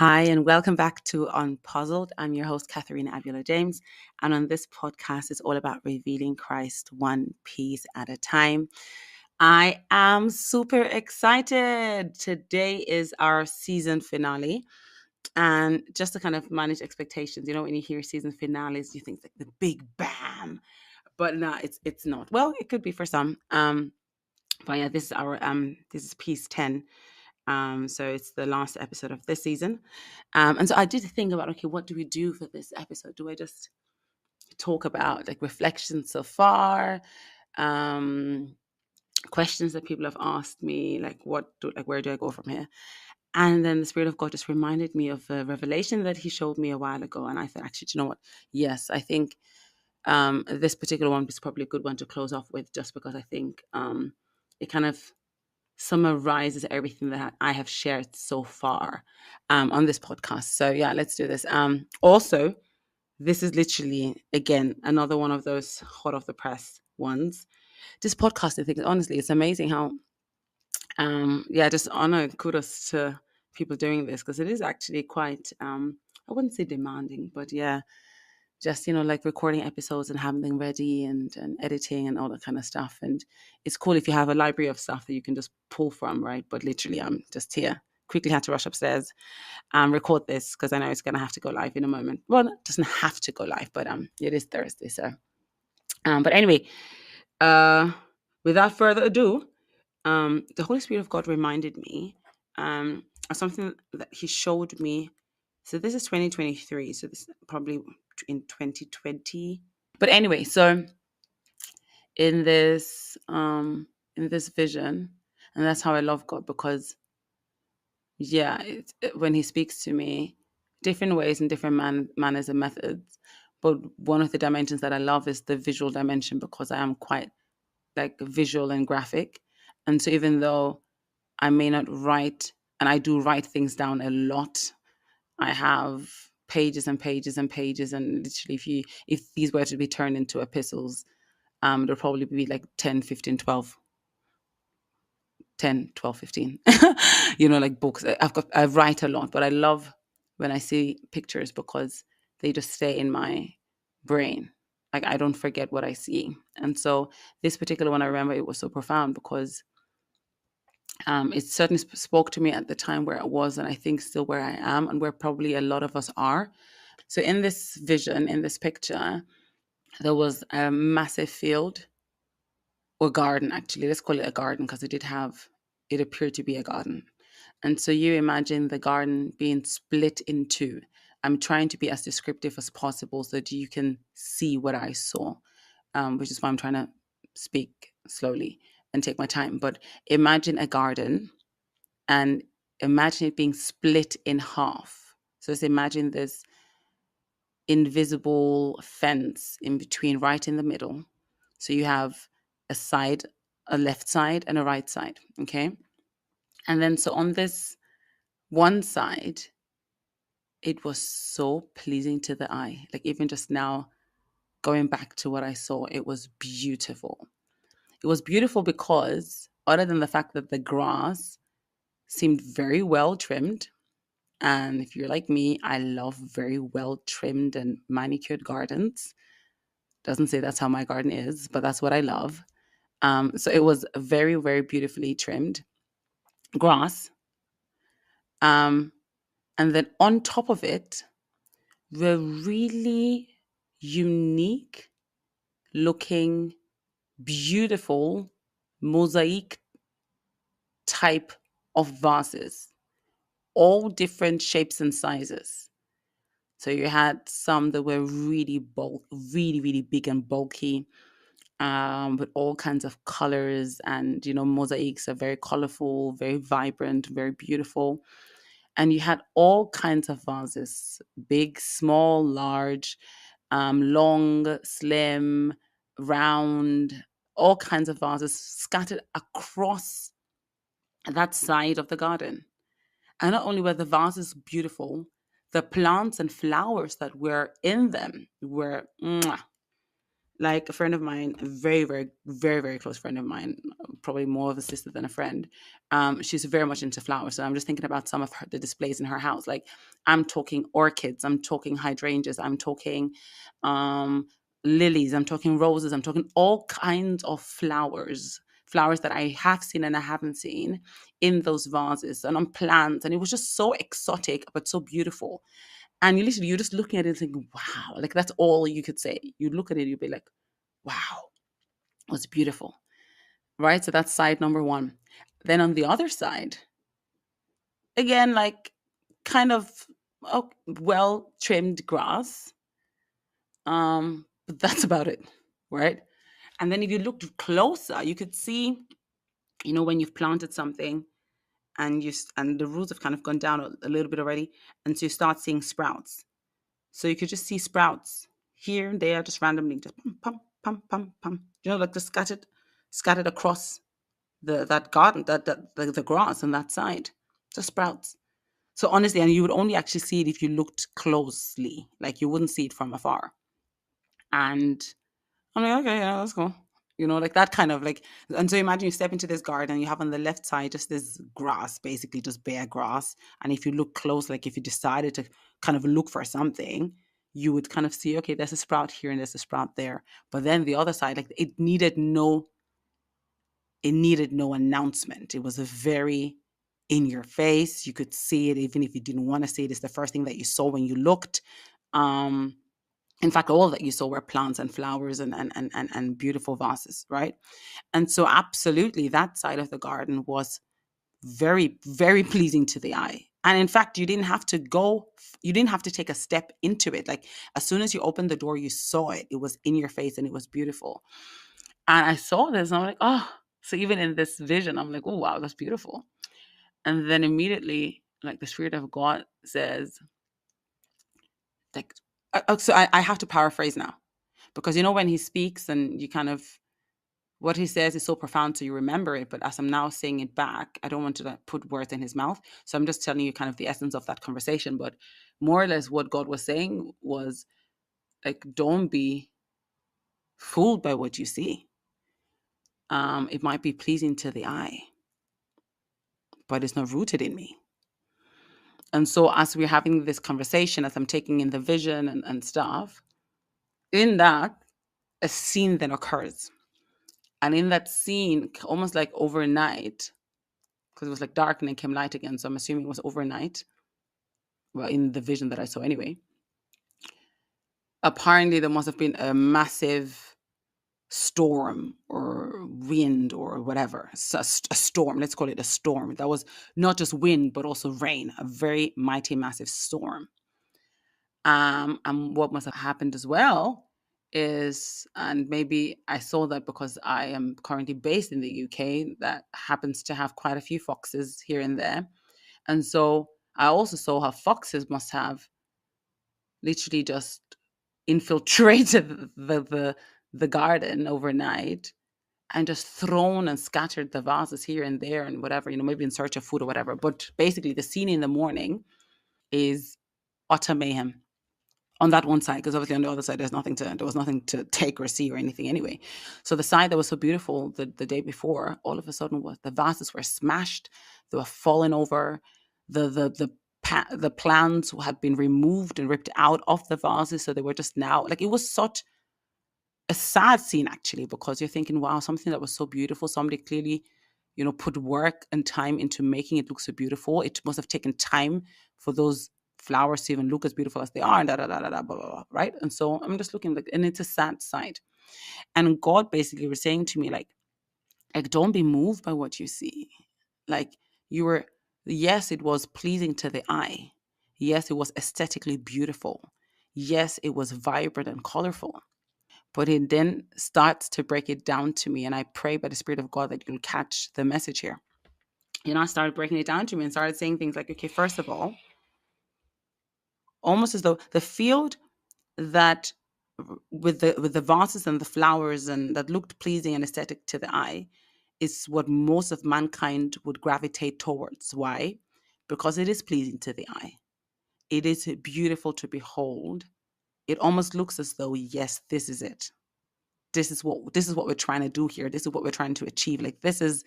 Hi, and welcome back to Unpuzzled. I'm your host, Katharina Abiola-James, and on this podcast, it's all about revealing Christ one piece at a time. I am super excited. Today is our season finale, and just to kind of manage expectations, when you hear season finales, you think like the big bam, but no, it's not. Well, it could be for some. But yeah, this is piece 10. So it's the last episode of this season. And so I did think about, okay, what do we do for this episode? Do I just talk about like reflections so far? Questions that people have asked me, like where do I go from here? And then the Spirit of God just reminded me of a revelation that He showed me a while ago. And I thought, actually, do you know what? Yes, I think this particular one is probably a good one to close off with, just because I think it kind of summarizes everything that I have shared so far on this podcast. So yeah, let's do this. Also, this is literally, again, another one of those hot off the press ones. This podcasting thing, honestly, it's amazing how, just honor and kudos to people doing this, because it is actually quite, I wouldn't say demanding, but yeah, just like recording episodes and having them ready and editing and all that kind of stuff. And it's cool if you have a library of stuff that you can just pull from, right? But literally, I'm just here. Quickly had to rush upstairs and record this because I know it's going to have to go live in a moment. Well, it doesn't have to go live, but it is Thursday. So but anyway, without further ado, the Holy Spirit of God reminded me of something that He showed me. So this is 2023. So this is probably in 2020. But anyway, so in this vision, and that's how I love God, because when He speaks to me, different ways and different manners and methods. But one of the dimensions that I love is the visual dimension, because I am quite like visual and graphic. And so even though I may not write, and I do write things down a lot, I have pages and pages and pages, and literally if these were to be turned into epistles, there'll probably be like 10, 15, 12, 10, 12, 15, like books. I write a lot, but I love when I see pictures, because they just stay in my brain. Like, I don't forget what I see. And so this particular one, I remember it was so profound, because it certainly spoke to me at the time where I was, and I think still where I am, and where probably a lot of us are. So in this vision, in this picture, there was a massive field, or garden, actually. Let's call it a garden, because it appeared to be a garden. And so you imagine the garden being split in two. I'm trying to be as descriptive as possible so that you can see what I saw, which is why I'm trying to speak slowly and take my time. But imagine a garden, and imagine it being split in half. So just imagine this invisible fence in between, right in the middle. So you have a left side and a right side. Okay. And then so on this one side, it was so pleasing to the eye. Like, even just now, going back to what I saw, it was beautiful. It was beautiful because, other than the fact that the grass seemed very well trimmed, and if you're like me, I love very well trimmed and manicured gardens. Doesn't say that's how my garden is, but that's what I love. So it was very, very beautifully trimmed grass. And then on top of it were really unique looking, beautiful mosaic type of vases, all different shapes and sizes. So you had some that were really really big and bulky, with all kinds of colors, and mosaics are very colorful, very vibrant, very beautiful. And you had all kinds of vases: big, small, large, long, slim, round, all kinds of vases scattered across that side of the garden. And not only were the vases beautiful, the plants and flowers that were in them were like a friend of mine, a very, very, very, very close friend of mine, probably more of a sister than a friend. She's very much into flowers. So I'm just thinking about some of the displays in her house. Like I'm talking orchids, I'm talking hydrangeas, I'm talking um, lilies, I'm talking roses, I'm talking all kinds of flowers. Flowers that I have seen and I haven't seen in those vases and on plants. And it was just so exotic, but so beautiful. And you're just looking at it and thinking, wow, like that's all you could say. You look at it, you'd be like, wow, it was beautiful. Right. So that's side number one. Then on the other side, again, like kind of well trimmed grass. But that's about it. Right. And then if you looked closer, you could see, when you've planted something and and the roots have kind of gone down a little bit already, and so you start seeing sprouts. So you could just see sprouts here and there, just randomly, just pum, pum, pum, pum, pum. Like just scattered across that garden, the grass on that side, just sprouts. So honestly, and you would only actually see it if you looked closely, like you wouldn't see it from afar. And I'm like, okay, yeah, that's cool. Like that kind of like, and so imagine you step into this garden, you have on the left side just this grass, basically just bare grass. And if you look close, like if you decided to kind of look for something, you would kind of see, okay, there's a sprout here and there's a sprout there. But then the other side, like it needed no announcement. It was a very in your face. You could see it even if you didn't want to see it. It's the first thing that you saw when you looked. Um, in fact, all that you saw were plants and flowers and beautiful vases, right? And so, absolutely, that side of the garden was very, very pleasing to the eye. And in fact, you didn't have to take a step into it. Like, as soon as you opened the door, you saw it. It was in your face and it was beautiful. And I saw this and I'm like, oh, so even in this vision, I'm like, oh, wow, that's beautiful. And then immediately, like, the Spirit of God says, like, so I have to paraphrase now because when he speaks and you kind of what he says is so profound so you remember it, but as I'm now saying it back, I don't want to like, put words in his mouth, so I'm just telling you kind of the essence of that conversation. But more or less what God was saying was like, don't be fooled by what you see. It might be pleasing to the eye, but it's not rooted in me. And so as we're having this conversation, as I'm taking in the vision and stuff, in that a scene then occurs. And in that scene, almost like overnight, because it was like dark and then came light again. So I'm assuming it was overnight. Well, in the vision that I saw anyway. Apparently, there must have been a massive storm or wind or whatever. So a storm, let's call it a storm. That was not just wind, but also rain, a very mighty, massive storm. And what must have happened as well is, and maybe I saw that because I am currently based in the UK, that happens to have quite a few foxes here and there. And so I also saw how foxes must have literally just infiltrated the garden overnight and just thrown and scattered the vases here and there and whatever, maybe in search of food or whatever. But basically, the scene in the morning is utter mayhem on that one side, because obviously on the other side there was nothing to take or see or anything anyway. So the side that was so beautiful the day before, all of a sudden was the vases were smashed, they were falling over, the plants had been removed and ripped out of the vases, so they were just now like, it was such a sad scene actually, because you're thinking, wow, something that was so beautiful, somebody clearly put work and time into making it look so beautiful. It must have taken time for those flowers to even look as beautiful as they are, and da da da da da, blah, blah, blah, right? And so I'm just looking like, and it's a sad sight. And God basically was saying to me, like, don't be moved by what you see. Like, yes, it was pleasing to the eye. Yes, it was aesthetically beautiful. Yes, it was vibrant and colorful. But it then starts to break it down to me. And I pray by the Spirit of God that you'll catch the message here. I started breaking it down to me and started saying things like, okay, first of all, almost as though the field that with the vases and the flowers and that looked pleasing and aesthetic to the eye is what most of mankind would gravitate towards. Why? Because it is pleasing to the eye. It is beautiful to behold. It almost looks as though, yes, this is it. this is what we're trying to do here. This is what we're trying to achieve. Like this is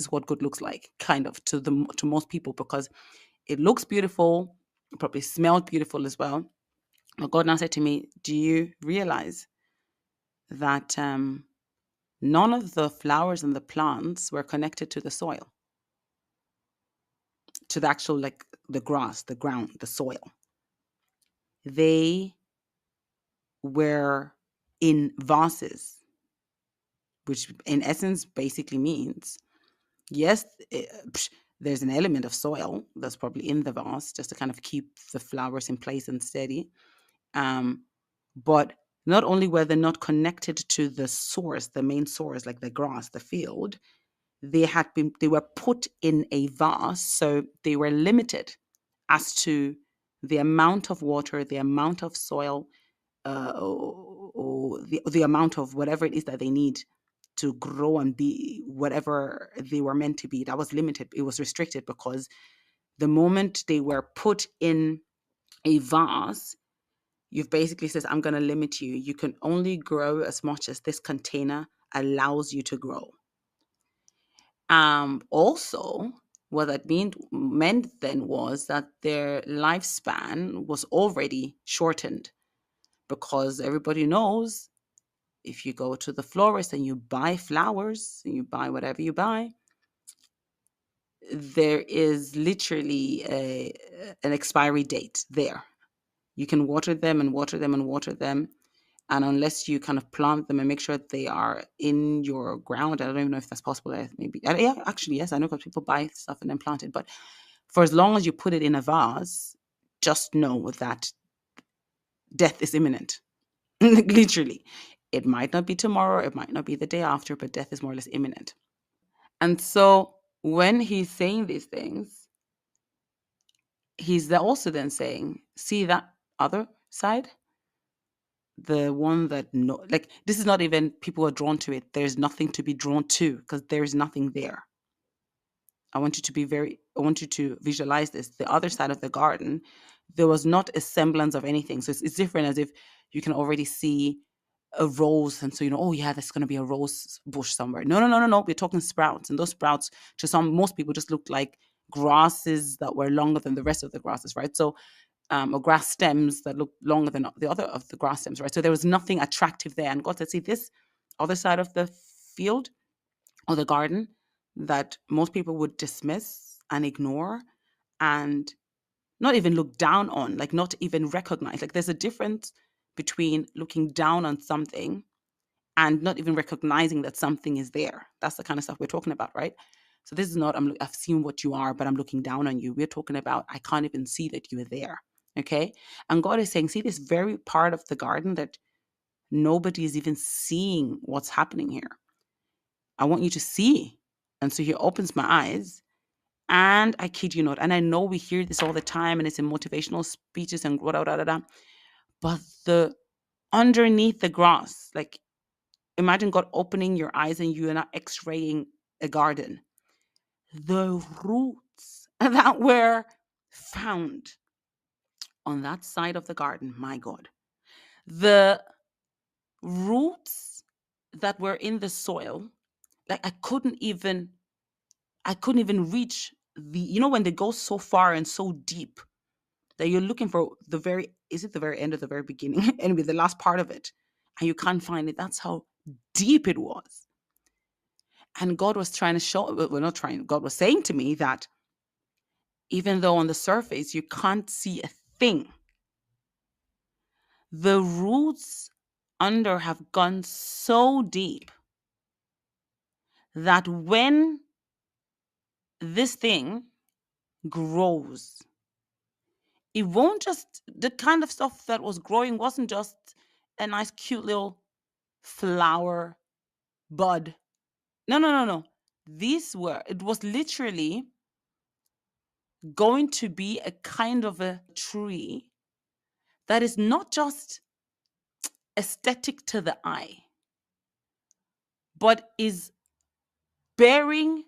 what good looks like, kind of, to most people, because it looks beautiful, it probably smelled beautiful as well. But God now said to me, do you realize that none of the flowers and the plants were connected to the soil, to the actual, like, the grass, the ground, the soil? They were in vases, which in essence basically means, yes, there's an element of soil that's probably in the vase just to kind of keep the flowers in place and steady. But not only were they not connected to the source, the main source, like the grass, the field, they were put in a vase, so they were limited as to the amount of water, the amount of soil, or the amount of whatever it is that they need to grow and be whatever they were meant to be. That was limited. It was restricted because the moment they were put in a vase, you've basically says, I'm going to limit you. You can only grow as much as this container allows you to grow. Also, what that meant then was that their lifespan was already shortened, because everybody knows, if you go to the florist and you buy flowers and you buy whatever you buy, there is literally an expiry date there. You can water them and water them and water them, and unless you kind of plant them and make sure they are in your ground, I don't even know if that's possible. Maybe, yeah, actually, yes, I know, because people buy stuff and then plant it. But for as long as you put it in a vase, just know that death is imminent. Literally, it might not be tomorrow, it might not be the day after, but death is more or less imminent. And so when he's saying these things, he's also then saying, see that other side, the one that, no, like, this is not even people are drawn to it. There's nothing to be drawn to because there's nothing there. I want you to visualize this. The other side of the garden, there was not a semblance of anything. So it's different, as if you can already see a rose, and so oh yeah, there's going to be a rose bush somewhere. No, no, no, no, no. We're talking sprouts, and those sprouts, to most people, just looked like grasses that were longer than the rest of the grasses, right? So, or grass stems that look longer than the other of the grass stems, right? So there was nothing attractive there. And God said, see, this other side of the field or the garden that most people would dismiss and ignore and not even look down on, like not even recognize. Like, there's a difference between looking down on something and not even recognizing that something is there. That's the kind of stuff we're talking about, right? So this is not, I've seen what you are, but I'm looking down on you. We're talking about, I can't even see that you are there. Okay. And God is saying, see this very part of the garden that nobody is even seeing what's happening here. I want you to see. And so he opens my eyes, and I kid you not. And I know we hear this all the time, and it's in motivational speeches and but underneath the grass, like, imagine God opening your eyes and you are not x-raying a garden. The roots that were found on that side of the garden, my God, the roots that were in the soil, like, I couldn't even reach when they go so far and so deep that you're looking for is it the very end or the very beginning? Anyway, the last part of it, and you can't find it. That's how deep it was. And God was trying to show, well, not trying, God was saying to me that even though on the surface you can't see a thing, the roots under have gone so deep that when this thing grows, it won't just, the kind of stuff that was growing wasn't just a nice, cute little flower bud. No, no, no, no. It was literally going to be a kind of a tree that is not just aesthetic to the eye, but is bearing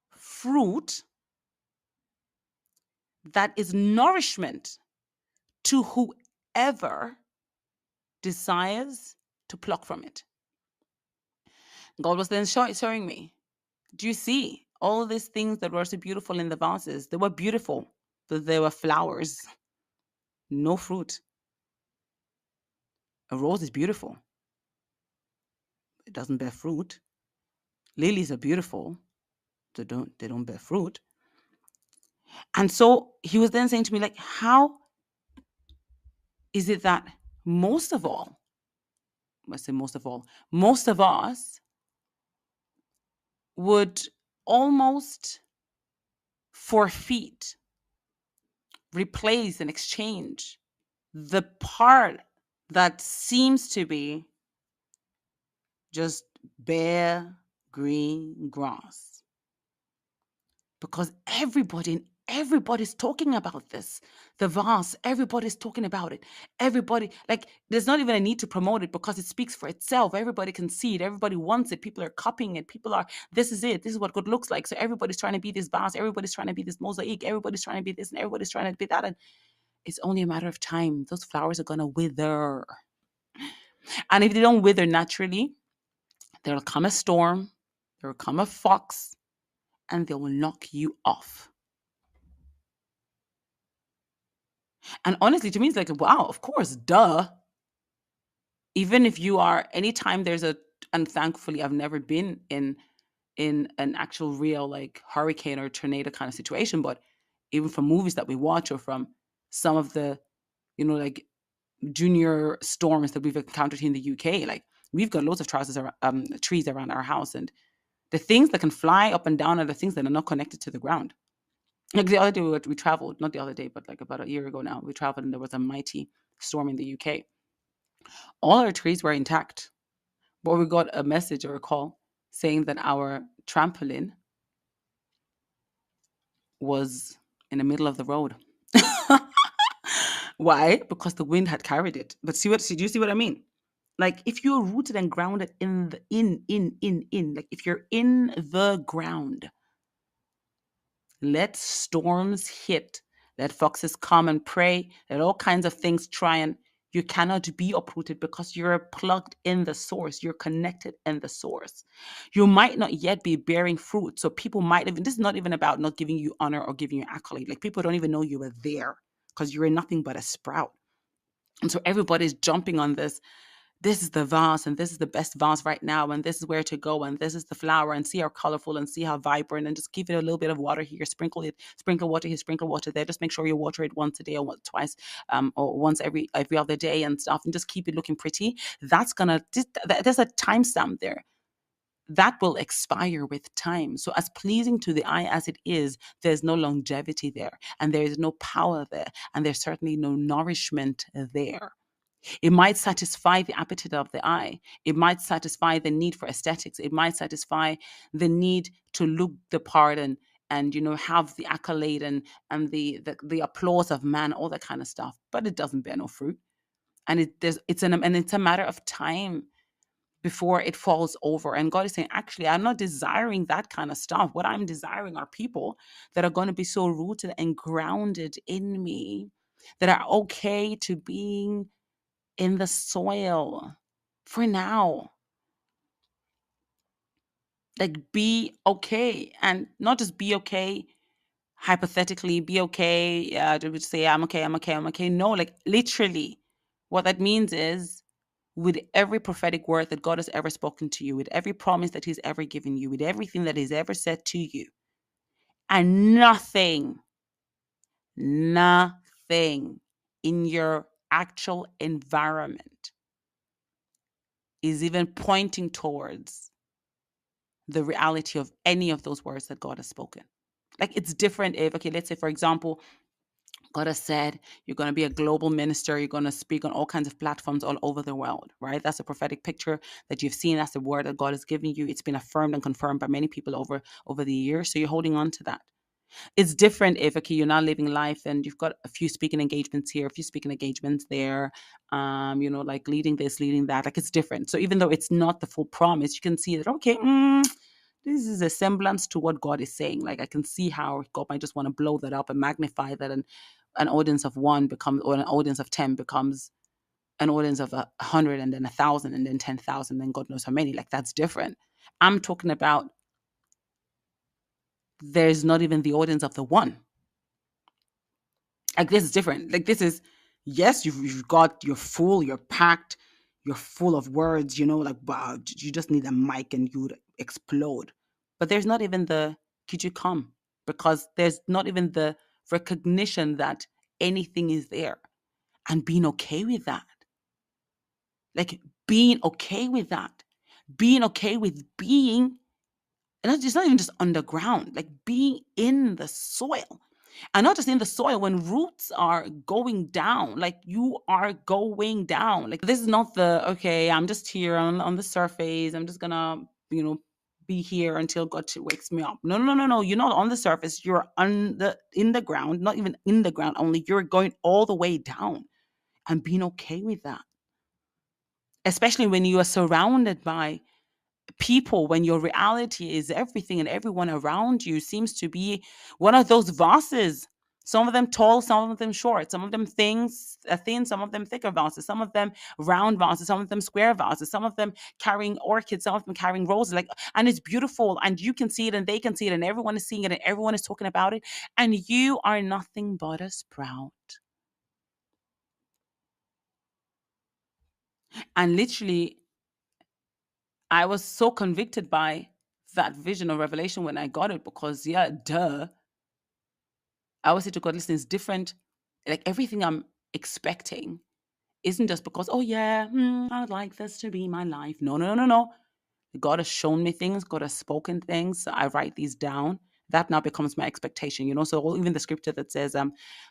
fruit that is nourishment to whoever desires to pluck from it. God was then showing me, do you see all of these things that were so beautiful in the vases? They were beautiful, but they were flowers, no fruit. A rose is beautiful. It doesn't bear fruit. Lilies are beautiful. They don't bear fruit. And so he was then saying to me, like, how is it that most of all, I say most of us would almost forfeit, replace, and exchange the part that seems to be just bare green grass, because everybody's talking about this. The vase, everybody's talking about it. Everybody, like, there's not even a need to promote it because it speaks for itself. Everybody can see it. Everybody wants it. People are copying it. People are, this is it. This is what good looks like. So everybody's trying to be this vase. Everybody's trying to be this mosaic. Everybody's trying to be this and everybody's trying to be that. And it's only a matter of time. Those flowers are going to wither. And if they don't wither naturally, there'll come a storm, there'll come a fox, and they will knock you off. And honestly, to me, it's like, wow, of course, duh. Even if you are, anytime there's a, and thankfully, I've never been in an actual real like hurricane or tornado kind of situation, but even from movies that we watch or from some of the, like junior storms that we've encountered here in the UK, like we've got loads of trees around our house, and the things that can fly up and down are the things that are not connected to the ground. Like the other day we traveled, not the other day, but like about a year ago now, we traveled and there was a mighty storm in the UK. All our trees were intact, but we got a message or a call saying that our trampoline was in the middle of the road. Why? Because the wind had carried it. But do you see what I mean? Like if you're rooted and grounded in the in, like if you're in the ground, let storms hit, let foxes come and prey, let all kinds of things try, and you cannot be uprooted because you're plugged in the source. You're connected in the source. You might not yet be bearing fruit. So people might even, this is not even about not giving you honor or giving you accolade. Like people don't even know you were there because you're nothing but a sprout. And so everybody's jumping on this. This is the vase, and this is the best vase right now, and this is where to go, and this is the flower, and see how colorful and see how vibrant, and just give it a little bit of water here, sprinkle water here, sprinkle water there. Just make sure you water it once a day or once, twice, or once every other day and stuff, and just keep it looking pretty. There's a timestamp there. That will expire with time. So as pleasing to the eye as it is, there's no longevity there, and there is no power there, and there's certainly no nourishment there. It might satisfy the appetite of the eye. It might satisfy the need for aesthetics. It might satisfy the need to look the part and have the accolade and the applause of man, all that kind of stuff. But it doesn't bear no fruit, and it's a matter of time before it falls over. And God is saying, actually, I'm not desiring that kind of stuff. What I'm desiring are people that are going to be so rooted and grounded in me that are okay to being in the soil for now. Like, be okay, and not just be okay hypothetically, be okay to say I'm okay. No, like literally what that means is, with every prophetic word that God has ever spoken to you, with every promise that he's ever given you, with everything that he's ever said to you, and nothing in your actual environment is even pointing towards the reality of any of those words that God has spoken. Like, it's different if, okay, let's say, for example, God has said you're going to be a global minister, you're going to speak on all kinds of platforms all over the world, right? That's a prophetic picture that you've seen. That's the word that God has given you. It's been affirmed and confirmed by many people over the years. So you're holding on to that. It's different if, okay, you're not living life and you've got a few speaking engagements here, a few speaking engagements there, like leading this, leading that. Like, it's different. So even though it's not the full promise, you can see that, okay, this is a semblance to what God is saying. Like, I can see how God might just want to blow that up and magnify that, and an audience of 1 becomes, or an audience of 10 becomes an audience of 100 and then 1,000 and then 10,000 and God knows how many. Like that's different. I'm talking about there's not even the audience of the one. Like this is different. Like this is, yes, you've got, you're full, you're packed, you're full of words, like wow, you just need a mic and you'd explode. But there's not even the could you come? Because there's not even the recognition that anything is there and being okay with that. Like being okay with that. Being okay with being, and it's not even just underground, like being in the soil. And not just in the soil, when roots are going down, like you are going down. Like this is not the, okay, I'm just here on the surface. I'm just gonna, be here until God wakes me up. No, no, no, no, no. You're not on the surface. You're in the ground, not even in the ground, only you're going all the way down and being okay with that. Especially when you are surrounded by people, when your reality is everything and everyone around you seems to be one of those vases. Some of them tall, some of them short, some of them thin, some of them thicker vases, some of them round vases, some of them square vases, some of them carrying orchids, some of them carrying roses. Like, and it's beautiful, and you can see it, and they can see it, and everyone is seeing it, and everyone is talking about it, and you are nothing but a sprout. And literally, I was so convicted by that vision or revelation when I got it because, yeah, duh. I always say to God, listen, it's different. Like everything I'm expecting isn't just because, oh, yeah, I'd like this to be my life. No, no, no, no, no. God has shown me things. God has spoken things. So I write these down. That now becomes my expectation, So even the scripture that says,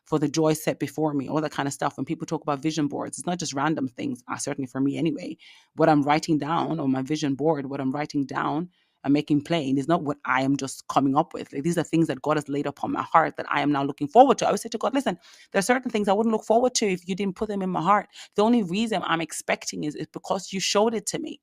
for the joy set before me, all that kind of stuff. When people talk about vision boards, it's not just random things, certainly for me anyway. What I'm writing down on my vision board, what I'm writing down and making plain is not what I am just coming up with. Like, these are things that God has laid upon my heart that I am now looking forward to. I always say to God, listen, there are certain things I wouldn't look forward to if you didn't put them in my heart. The only reason I'm expecting is because you showed it to me.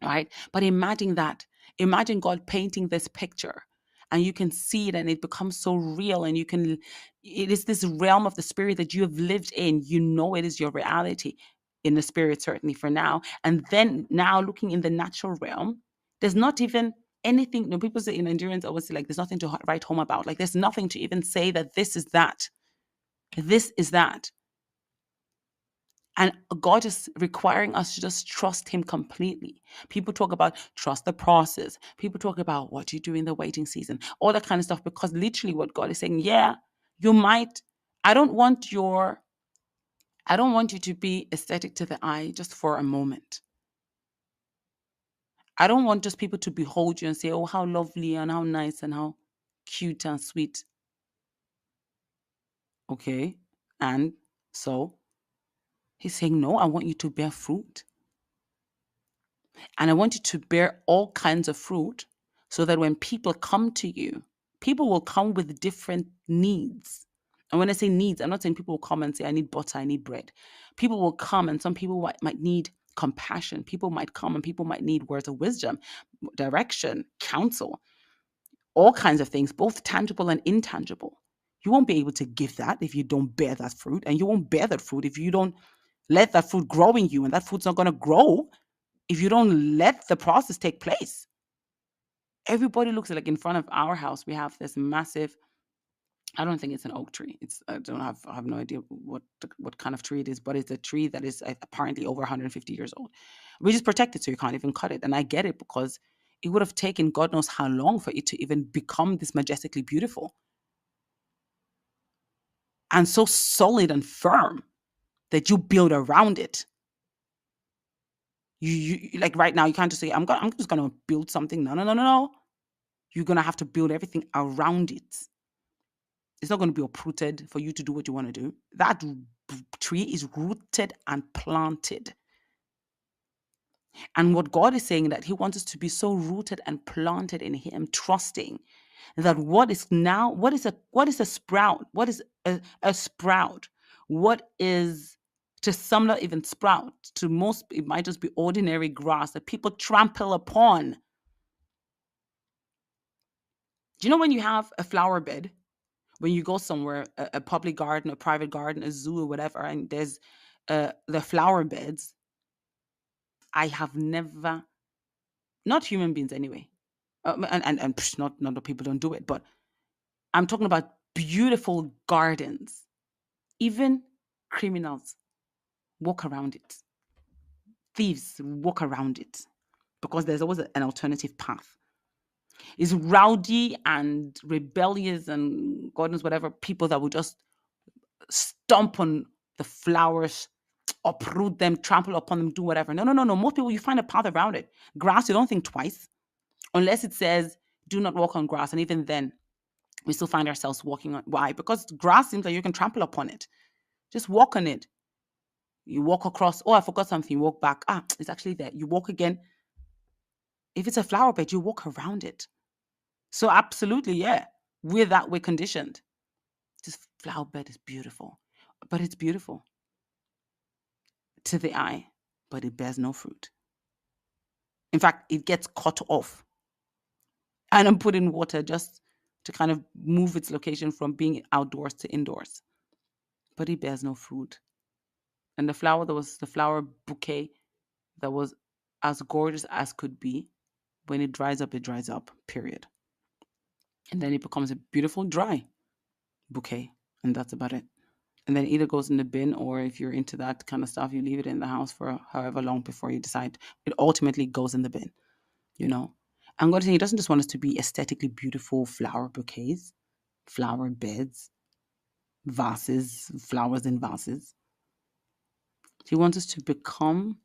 Right? But imagine that. Imagine God painting this picture and you can see it and it becomes so real, and it is this realm of the spirit that you have lived in. It is your reality in the spirit, certainly for now. And then now looking in the natural realm, there's not even anything. People say in endurance, always say, like, there's nothing to write home about. Like, there's nothing to even say that this is that. This is that. And God is requiring us to just trust him completely. People talk about trust the process. People talk about what you do in the waiting season, all that kind of stuff, because literally what God is saying, yeah, you might, I don't want you to be aesthetic to the eye just for a moment. I don't want just people to behold you and say, oh, how lovely and how nice and how cute and sweet. Okay. And so he's saying, no, I want you to bear fruit. And I want you to bear all kinds of fruit so that when people come to you, people will come with different needs. And when I say needs, I'm not saying people will come and say, I need butter, I need bread. People will come, and some people might need compassion. People might come and people might need words of wisdom, direction, counsel, all kinds of things, both tangible and intangible. You won't be able to give that if you don't bear that fruit. And you won't bear that fruit if you don't let that fruit grow in you. And that fruit's not going to grow if you don't let the process take place. Everybody looks at, like, in front of our house, we have this massive, I don't think it's an oak tree. I have no idea what kind of tree it is, but it's a tree that is apparently over 150 years old. We just protect it so you can't even cut it. And I get it, because it would have taken God knows how long for it to even become this majestically beautiful and so solid and firm that you build around it. You like right now, you can't just say, I'm just gonna build something. No, no, no, no, no. You're gonna have to build everything around it. It's not going to be uprooted for you to do what you want to do. That tree is rooted and planted. And what God is saying, that he wants us to be so rooted and planted in him, trusting that what is a sprout? What is a sprout? What is, to some, not even sprout, to most it might just be ordinary grass that people trample upon. Do you know when you have a flower bed, when you go somewhere, a public garden, a private garden, a zoo or whatever, and there's the flower beds, I have never, not human beings anyway, not that people don't do it, but I'm talking about beautiful gardens. Even criminals walk around it. Thieves walk around it because there's always an alternative path. It's rowdy and rebellious and God knows whatever people that will just stomp on the flowers, uproot them, trample upon them, do whatever. No, no, no, no. Most people, you find a path around it. Grass, you don't think twice, unless it says, do not walk on grass. And even then, we still find ourselves walking on. Why? Because grass seems like you can trample upon it. Just walk on it. You walk across. Oh, I forgot something. You walk back. Ah, it's actually there. You walk again. If it's a flower bed, you walk around it. So absolutely, yeah. With that, we're conditioned. This flower bed is beautiful, but it's beautiful to the eye, but it bears no fruit. In fact, it gets cut off and I'm put in water just to kind of move its location from being outdoors to indoors. But it bears no fruit. And the flower that was the flower bouquet that was as gorgeous as could be, when it dries up, period. And then it becomes a beautiful dry bouquet. And that's about it. And then either goes in the bin, or if you're into that kind of stuff, you leave it in the house for however long before you decide. It ultimately goes in the bin, you know. I'm going to say he doesn't just want us to be aesthetically beautiful flower bouquets, flower beds, vases, flowers in vases. He wants us to become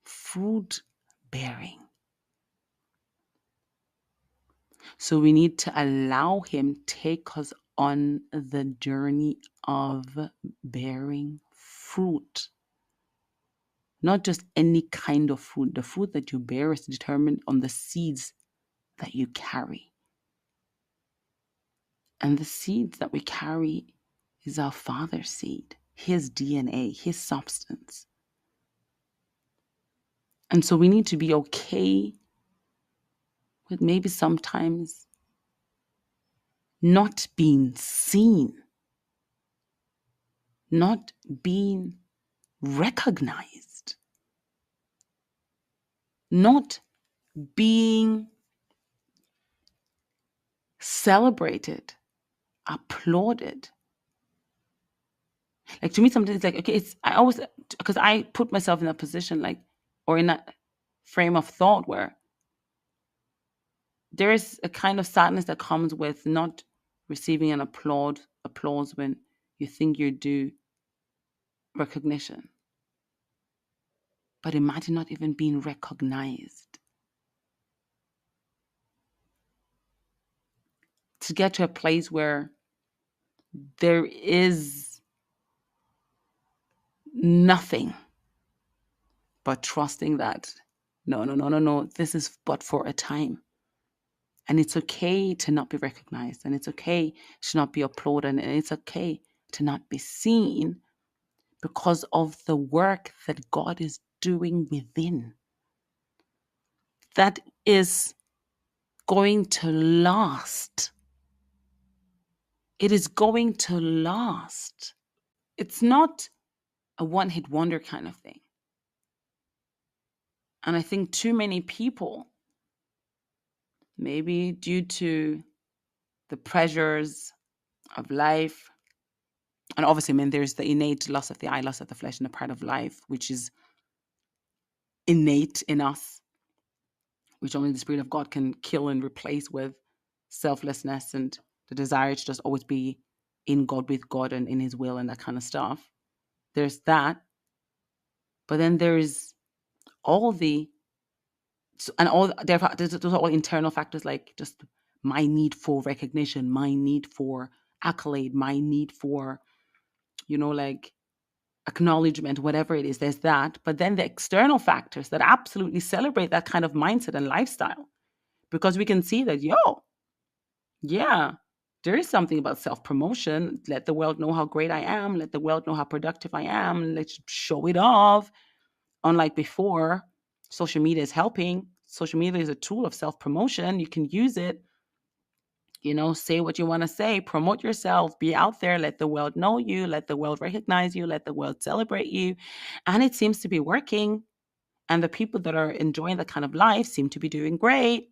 fruit bearing. So we need to allow him take us on the journey of bearing fruit. Not just any kind of fruit. The fruit that you bear is determined on the seeds that you carry. And the seeds that we carry is our Father's seed, his DNA, his substance. And so we need to be okay with maybe sometimes not being seen, not being recognized, not being celebrated, applauded. Like, to me, sometimes it's like, okay, I always, because I put myself in that position, like, or in that frame of thought where there is a kind of sadness that comes with not receiving an applause when you think you're due recognition. But imagine not even being recognized. To get to a place where there is nothing but trusting that no, this is but for a time. And it's okay to not be recognized, and it's okay to not be applauded, and it's okay to not be seen because of the work that God is doing within. That is going to last. It is going to last. It's not a one-hit wonder kind of thing. And I think too many people, maybe due to the pressures of life, and obviously, I mean, there's the innate lust of the eye, lust of the flesh, and the pride of life, which is innate in us, which only the Spirit of God can kill and replace with selflessness and the desire to just always be in God, with God, and in his will and that kind of stuff. There's that. But then there's all the, and all, there's all internal factors, like just my need for recognition, my need for accolade, my need for, like acknowledgement, whatever it is, there's that. But then the external factors that absolutely celebrate that kind of mindset and lifestyle, because we can see that, yeah, there is something about self-promotion. Let the world know how great I am. Let the world know how productive I am. Let's show it off. Unlike before, social media is helping. Social media is a tool of self-promotion. You can use it, Say what you want to say, promote yourself, be out there, let the world know you, let the world recognize you, let the world celebrate you. And it seems to be working. And the people that are enjoying that kind of life seem to be doing great.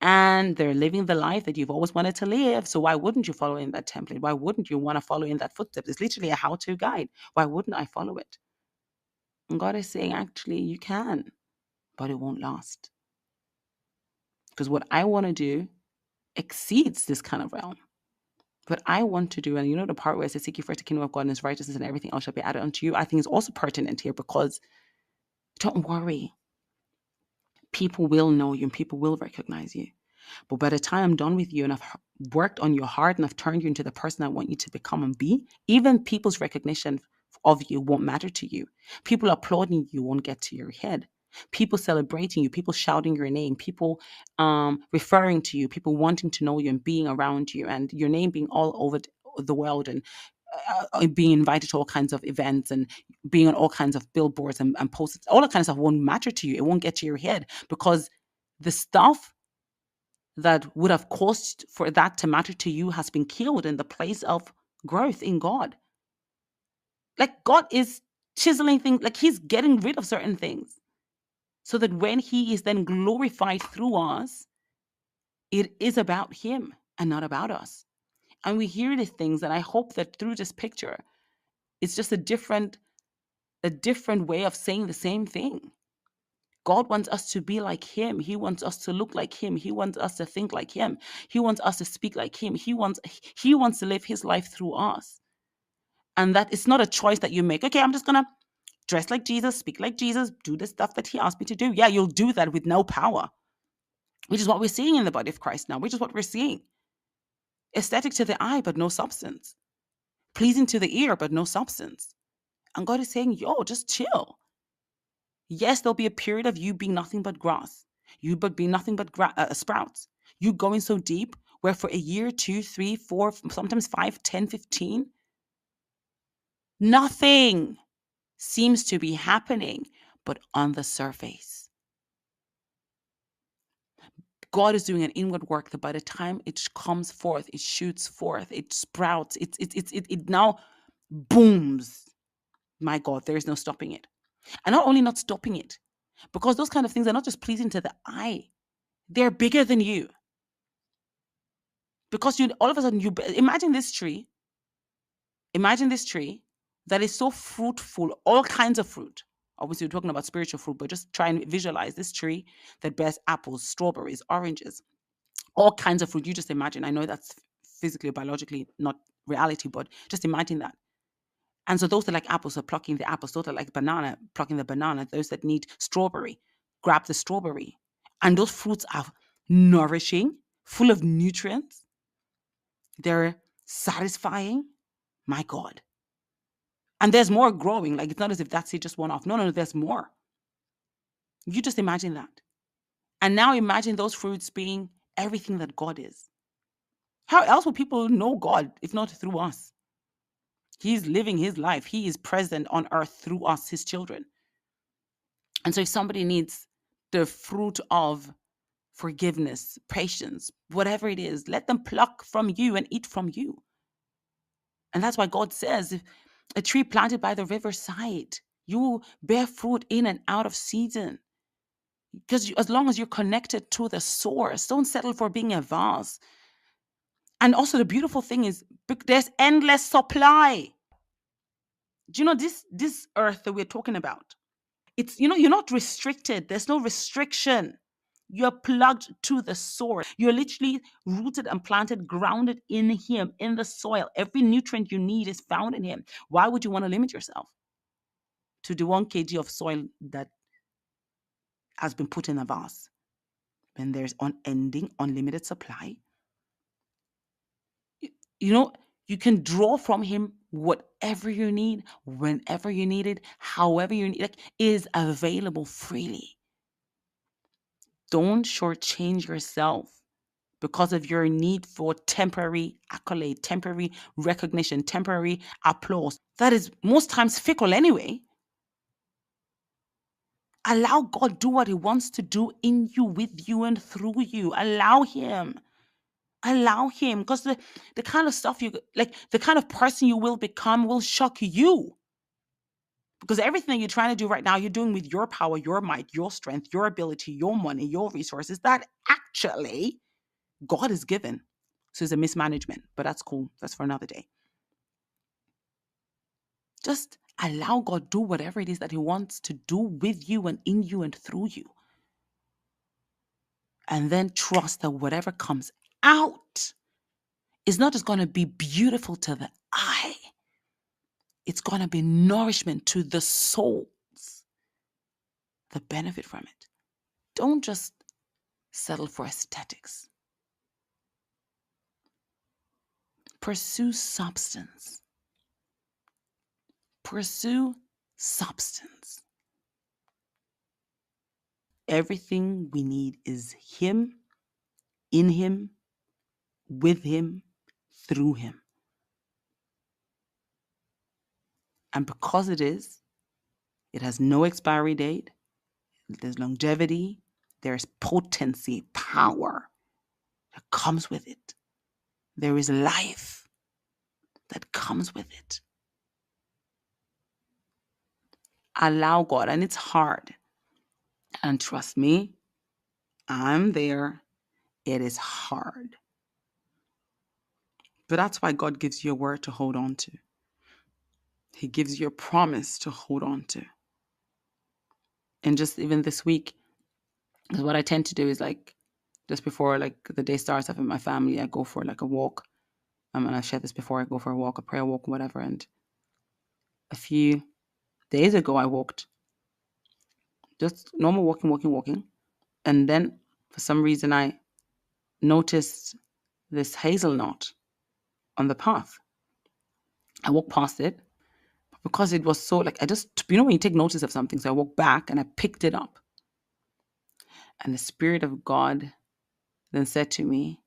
And they're living the life that you've always wanted to live. So why wouldn't you follow in that template? Why wouldn't you want to follow in that footsteps? It's literally a how-to guide. Why wouldn't I follow it? And God is saying, actually, you can, but it won't last. Because what I want to do exceeds this kind of realm. What I want to do, and the part where it says, seek ye first the kingdom of God and his righteousness, and everything else shall be added unto you, I think is also pertinent here, because don't worry. People will know you and people will recognize you. But by the time I'm done with you and I've worked on your heart and I've turned you into the person I want you to become and be, even people's recognition of you won't matter to you. People applauding you won't get to your head. People celebrating you, people shouting your name, people referring to you, people wanting to know you and being around you, and your name being all over the world, and being invited to all kinds of events and being on all kinds of billboards and posts. All that kind of stuff won't matter to you. It won't get to your head, because the stuff that would have caused for that to matter to you has been killed in the place of growth in God. Like, God is chiseling things, like he's getting rid of certain things, so that when he is then glorified through us, it is about him and not about us. And we hear these things, and I hope that through this picture, it's just a different way of saying the same thing. God wants us to be like him. He wants us to look like him. He wants us to think like him. He wants us to speak like him. He wants to live his life through us. And that it's not a choice that you make. Okay, I'm just going to dress like Jesus, speak like Jesus, do the stuff that he asked me to do. Yeah, you'll do that with no power, which is what we're seeing in the body of Christ now, which is what we're seeing. Aesthetic to the eye, but no substance. Pleasing to the ear, but no substance. And God is saying, yo, just chill. Yes, there'll be a period of you being nothing but grass, you but being nothing but sprouts. You going so deep where for a year, 2, 3, 4, sometimes 5, 10, 15, nothing seems to be happening, but on the surface. God is doing an inward work that by the time it comes forth, it shoots forth, it sprouts, it now booms. My God, there is no stopping it. And not only not stopping it, because those kind of things are not just pleasing to the eye, they're bigger than you. Because you all of a sudden imagine this tree that is so fruitful, all kinds of fruit. Obviously, we're talking about spiritual fruit, but just try and visualize this tree that bears apples, strawberries, oranges, all kinds of fruit. You just imagine. I know that's physically, biologically not reality, but just imagine that. And so those that like apples are plucking the apples. Those that like banana, plucking the banana. Those that need strawberry, grab the strawberry. And those fruits are nourishing, full of nutrients. They're satisfying. My God. And there's more growing. Like, it's not as if that's it, just one off. No, there's more. You just imagine that. And now imagine those fruits being everything that God is. How else will people know God if not through us? He's living his life. He is present on earth through us, his children. And so if somebody needs the fruit of forgiveness, patience, whatever it is, let them pluck from you and eat from you. And that's why God says, a tree planted by the riverside, you bear fruit in and out of season. Because as long as you're connected to the source, don't settle for being a vase. And also the beautiful thing is, there's endless supply. Do you know this earth that we're talking about? It's, you're not restricted. There's no restriction. You're plugged to the source. You're literally rooted and planted, grounded in him, in the soil. Every nutrient you need is found in him. Why would you want to limit yourself to the 1 kg of soil that has been put in a vase when there's unending, unlimited supply? You can draw from him whatever you need, whenever you need it, however you need it, is available freely. Don't shortchange yourself because of your need for temporary accolade, temporary recognition, temporary applause. That is most times fickle anyway. Allow God do what he wants to do in you, with you, and through you. Allow him. Allow him, because the kind of stuff you like, the kind of person you will become will shock you. Because everything you're trying to do right now, you're doing with your power, your might, your strength, your ability, your money, your resources that actually God is given. So it's a mismanagement, but that's cool. That's for another day. Just allow God do whatever it is that he wants to do with you and in you and through you. And then trust that whatever comes out is not just going to be beautiful to the eye. It's going to be nourishment to the souls that benefit from it. Don't just settle for aesthetics. Pursue substance. Pursue substance. Everything we need is him, in him, with him, through him. And because it is, it has no expiry date, there's longevity, there's potency, power that comes with it. There is life that comes with it. Allow God, and it's hard. And trust me, I'm there. It is hard. But that's why God gives you a word to hold on to. He gives you a promise to hold on to. And just even this week, because what I tend to do is like, just before like the day starts off with my family, I go for like a walk. And I've shared this before, I go for a walk, a prayer walk, whatever. And a few days ago, I walked. Just normal walking. And then for some reason, I noticed this hazelnut on the path. I walked past it because it was so like, I just, when you take notice of something. So I walked back and I picked it up. And the Spirit of God then said to me,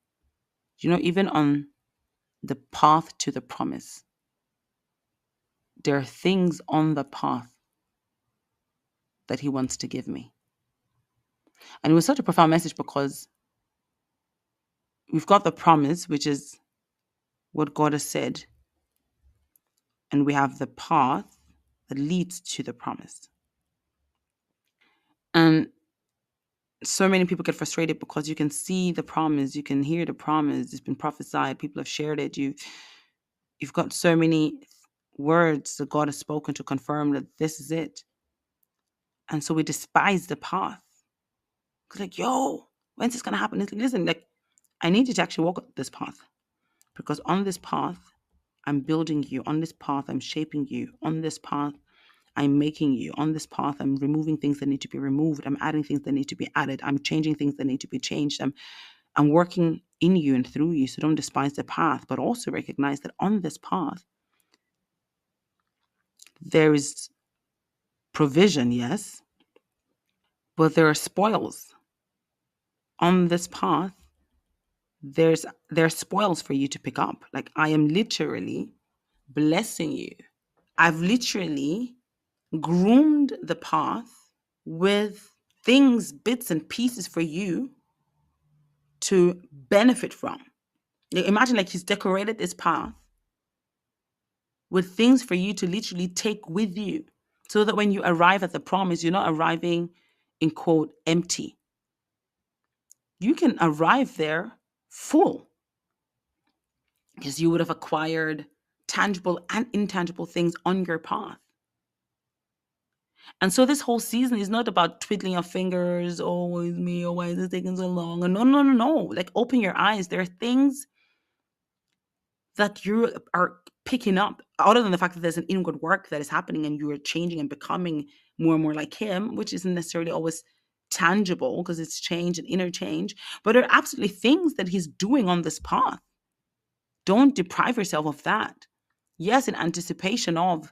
even on the path to the promise, there are things on the path that he wants to give me. And it was such a profound message because we've got the promise, which is what God has said, and we have the path that leads to the promise. And so many people get frustrated because you can see the promise, you can hear the promise, it's been prophesied, people have shared it, you've got so many words that God has spoken to confirm that this is it. And so we despise the path. It's like, yo, when's this going to happen? Listen, like, I need you to actually walk this path, because on this path, I'm building you. On this path, I'm shaping you. On this path, I'm making you. On this path, I'm removing things that need to be removed. I'm adding things that need to be added. I'm changing things that need to be changed. I'm working in you and through you. So don't despise the path, but also recognize that on this path, there is provision, yes, but there are spoils. On this path, there are spoils for you to pick up. Like, I am literally blessing you. I've literally groomed the path with things, bits and pieces for you to benefit from. Imagine like he's decorated this path with things for you to literally take with you, so that when you arrive at the promise, you're not arriving in quote empty. You can arrive there full, because you would have acquired tangible and intangible things on your path. And so this whole season is not about twiddling your fingers, oh, it's me, oh, why is it taking so long? And no. Like, open your eyes. There are things that you are picking up, other than the fact that there's an inward work that is happening and you are changing and becoming more and more like him, which isn't necessarily always tangible because it's change and inner change. But there are absolutely things that he's doing on this path. Don't deprive yourself of that. Yes, in anticipation of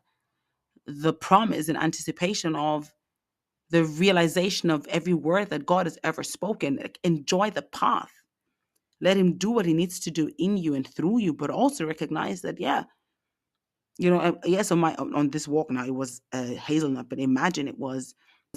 the promise, in anticipation of the realization of every word that God has ever spoken. Like, enjoy the path. Let him do what he needs to do in you and through you, but also recognize that, yes, on this walk now, it was a hazelnut, but imagine it was,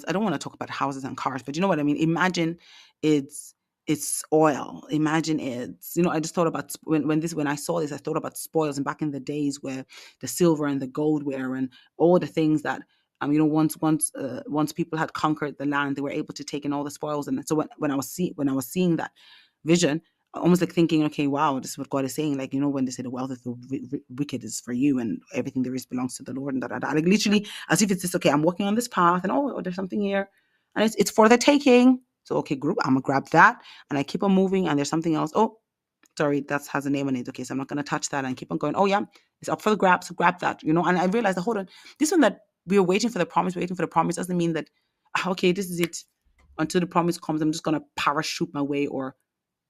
I don't want to talk about houses and cars, but you know what I mean? Imagine it's it's oil. Imagine it's, I just thought about when I saw this, I thought about spoils, and back in the days where the silver and the gold were, and all the things that once people had conquered the land, they were able to take in all the spoils. And so when I was seeing that vision, almost like thinking, okay, wow, this is what God is saying. Like, when they say the wealth of the wicked is for you, and everything there is belongs to the Lord, and da da da. Like, literally, as if it's this, okay, I'm walking on this path, and there's something here, and it's for the taking. So, okay, group, I'm gonna grab that, and I keep on moving, and there's something else. Oh, sorry, that has a name on it. Okay, so I'm not gonna touch that, and keep on going. Oh yeah, it's up for the grab, so grab that. And I realized, hold on, this one that we are waiting for the promise, doesn't mean that, okay, this is it. Until the promise comes, I'm just gonna parachute my way, or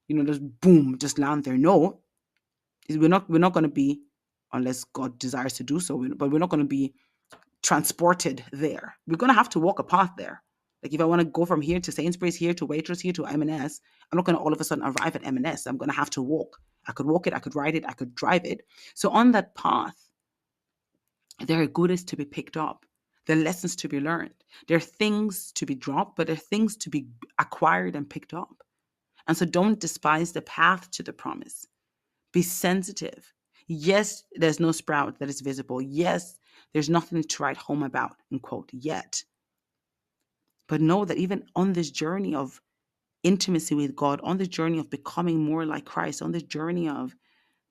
just boom, just land there. No, we're not going to be, unless God desires to do so, but we're not going to be transported there. We're going to have to walk a path there. Like, if I want to go from here to Sainsbury's, here to Waitrose, here to M&S, I'm not going to all of a sudden arrive at M&S. I'm going to have to walk. I could walk it, I could ride it, I could drive it. So on that path, there are goodies to be picked up. There are lessons to be learned. There are things to be dropped, but there are things to be acquired and picked up. And so don't despise the path to the promise. Be sensitive. Yes, there's no sprout that is visible. Yes, there's nothing to write home about, in quote, yet. But know that even on this journey of intimacy with God, on this journey of becoming more like Christ, on this journey of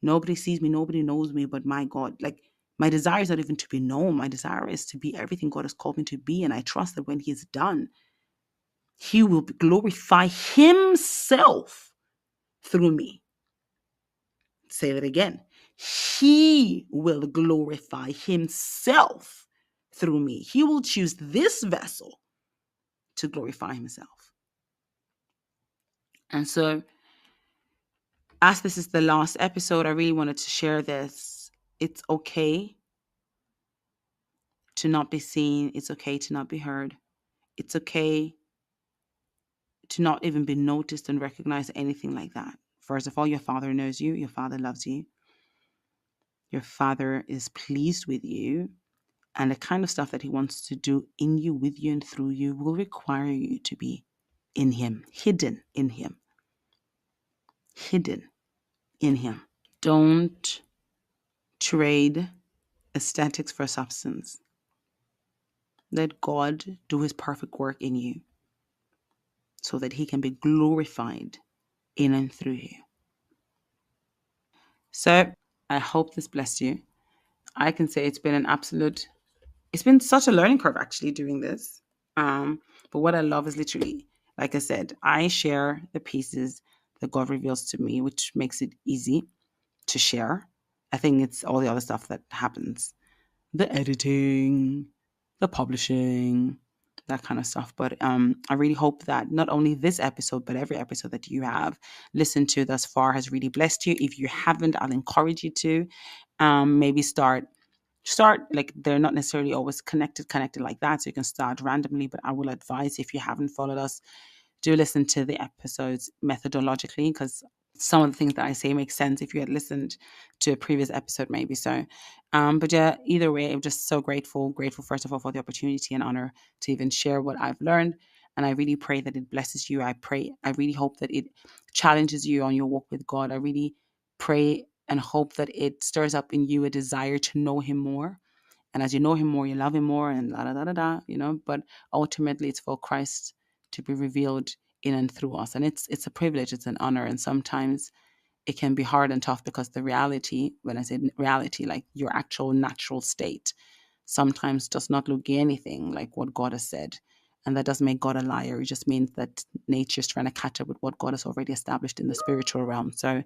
nobody sees me, nobody knows me but my God. Like, my desire is not even to be known. My desire is to be everything God has called me to be. And I trust that when He is done, He will glorify Himself through me. Say that again. He will glorify Himself through me. He will choose this vessel to glorify Himself. And so, as this is the last episode, I really wanted to share this. It's okay to not be seen. It's okay to not be heard. It's okay to not even be noticed and recognized, anything like that. First of all, your Father knows you. Your Father loves you. Your Father is pleased with you. And the kind of stuff that He wants to do in you, with you, and through you will require you to be in Him, hidden in Him. Hidden in Him. Don't trade aesthetics for substance. Let God do His perfect work in you so that He can be glorified in and through you. So I hope this blessed you. I can say it's been such a learning curve actually doing this. But what I love is literally, like I said, I share the pieces that God reveals to me, which makes it easy to share. I think it's all the other stuff that happens. The editing, the publishing, that kind of stuff. But I really hope that not only this episode, but every episode that you have listened to thus far has really blessed you. If you haven't, I'll encourage you to maybe start, like, they're not necessarily always connected like that, so you can start randomly. But I will advise, if you haven't followed us, do listen to the episodes methodologically, because some of the things that I say make sense if you had listened to a previous episode, maybe. So but yeah, either way, I'm just so grateful first of all for the opportunity and honor to even share what I've learned. And I really pray that it blesses you. I really hope that it challenges you on your walk with God. I really pray and hope that it stirs up in you a desire to know Him more. And as you know Him more, you love Him more, and la da da da da. But ultimately, it's for Christ to be revealed in and through us, and it's a privilege, it's an honor, and sometimes it can be hard and tough, because the reality, when I say reality, like your actual natural state, sometimes does not look anything like what God has said. And that doesn't make God a liar. It just means that nature is trying to catch up with what God has already established in the spiritual realm. So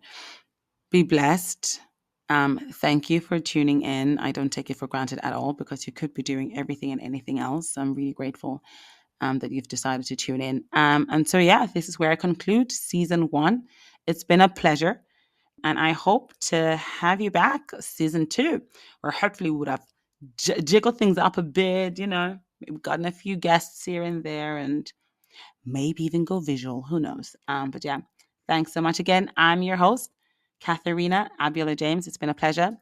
be blessed. Thank you for tuning in. I don't take it for granted at all, because you could be doing everything and anything else. I'm really grateful that you've decided to tune in. And so, yeah, this is where I conclude season 1. It's been a pleasure. And I hope to have you back season 2, where hopefully we would have jiggled things up a bit, we've gotten a few guests here and there, and maybe even go visual. Who knows? But yeah, thanks so much again. I'm your host, Katharina Abiola-James. It's been a pleasure.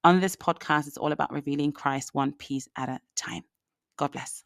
On this podcast, it's all about revealing Christ one piece at a time. God bless.